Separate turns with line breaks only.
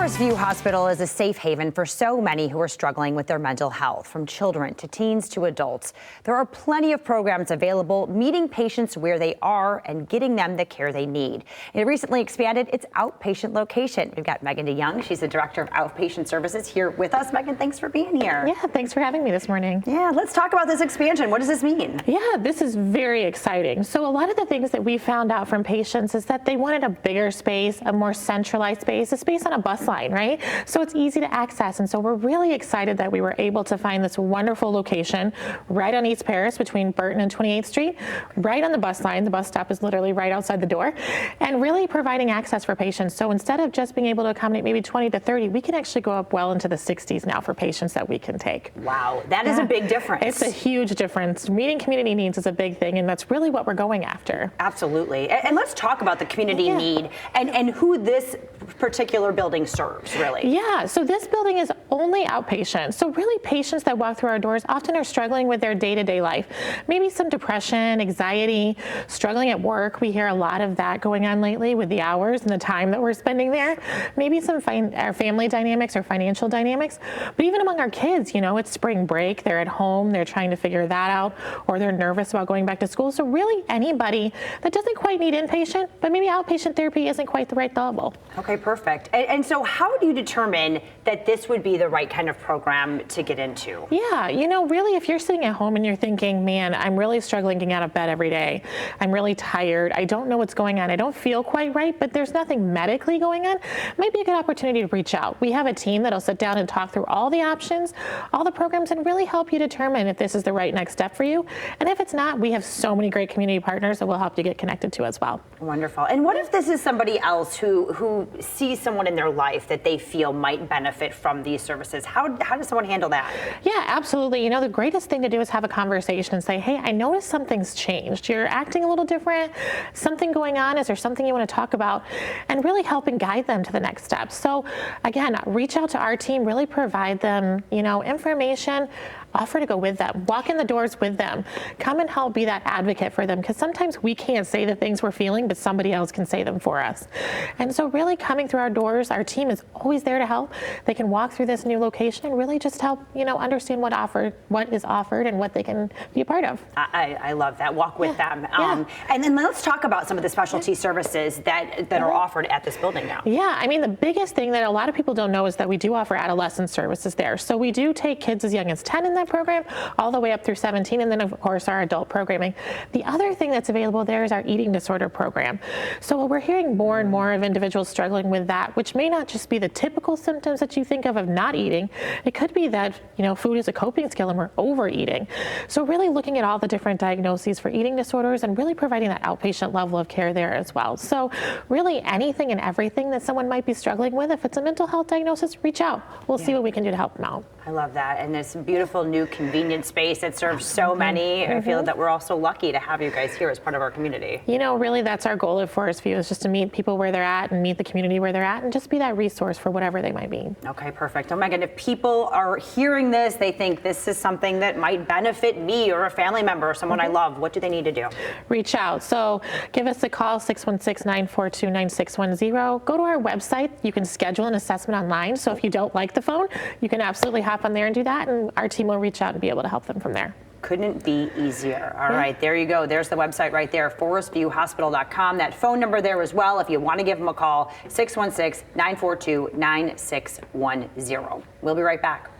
Forest View Hospital is a safe haven for so many who are struggling with their mental health, from children to teens to adults. There are plenty of programs available, meeting patients where they are and getting them the care they need. It recently expanded its outpatient location. We've got Megan DeJonge. She's the director of Outpatient Services here with us. Megan, thanks for being here.
Yeah, thanks for having me this morning.
Yeah, let's talk about this expansion. What does this mean?
Yeah, this is very exciting. So a lot of the things that we found out from patients is that they wanted a bigger space, a more centralized space, a space on a bus line, right? So it's easy to access. And so we're really excited that we were able to find this wonderful location right on East Paris between Burton and 28th Street, right on the bus line. The bus stop is literally right outside the door, and really providing access for patients. So instead of just being able to accommodate maybe 20 to 30, we can actually go up well into the 60s now for patients that we can take.
Wow, that is a big difference.
It's a huge difference. Meeting community needs is a big thing, and that's really what we're going after.
Absolutely. And let's talk about the community need and who this particular building serves, really.
Yeah, so this building is only outpatient. So really patients that walk through our doors often are struggling with their day-to-day life. Maybe some depression, anxiety, struggling at work. We hear a lot of that going on lately with the hours and the time that we're spending there. Maybe some family dynamics or financial dynamics. But even among our kids, you know, it's spring break, they're at home, they're trying to figure that out, or they're nervous about going back to school. So really anybody that doesn't quite need inpatient, but maybe outpatient therapy isn't quite the right level.
Okay, perfect. And so how do you determine that this would be the right kind of program to get into?
Yeah, you know, really, if you're sitting at home and you're thinking, man, I'm really struggling getting out of bed every day. I'm really tired. I don't know what's going on. I don't feel quite right, but there's nothing medically going on. It might be a good opportunity to reach out. We have a team that'll sit down and talk through all the options, all the programs, and really help you determine if this is the right next step for you. And if it's not, we have so many great community partners that will help you get connected to as well.
Wonderful. And what if this is somebody else who sees someone in their life that they feel might benefit from these services? How does someone handle that?
Yeah, absolutely. You know, the greatest thing to do is have a conversation and say, hey, I noticed something's changed. You're acting a little different. Something going on. Is there something you want to talk about? And really help and guide them to the next step. So again, reach out to our team, really provide them, you know, information, offer to go with them, walk in the doors with them, come and help be that advocate for them, because sometimes we can't say the things we're feeling, but somebody else can say them for us. And so really coming through our doors, our team is always there to help. They can walk through this new location and really just help, you know, understand what is offered and what they can be a part of.
I love that. Walk with them. And then let's talk about some of the specialty services that are offered at this building now.
Yeah, I mean, the biggest thing that a lot of people don't know is that we do offer adolescent services there. So we do take kids as young as 10 in that program, all the way up through 17, and then of course our adult programming. The other thing that's available there is our eating disorder program. So we're hearing more and more of individuals struggling with that, which may not just be the typical symptoms that you think of not eating. It could be that, you know, food is a coping skill and we're overeating. So really looking at all the different diagnoses for eating disorders and really providing that outpatient level of care there as well. So really anything and everything that someone might be struggling with, if it's a mental health diagnosis, reach out. We'll see what we can do to help them out.
I love that. And this beautiful new convenient space that serves so many. I feel that we're all so lucky to have you guys here as part of our community.
You know, really that's our goal at Forest View, is just to meet people where they're at and meet the community where they're at and just be that resource for whatever they might be.
Okay, perfect. Oh, Megan, if people are hearing this, they think this is something that might benefit me or a family member or someone I love, what do they need to do?
Reach out. So give us a call, 616-942-9610. Go to our website. You can schedule an assessment online. So if you don't like the phone, you can absolutely hop on there and do that, and our team will reach out and be able to help them from there.
Couldn't be easier. All right, there you go. There's the website right there, forestviewhospital.com. That phone number there as well, if you want to give them a call, 616-942-9610. We'll be right back.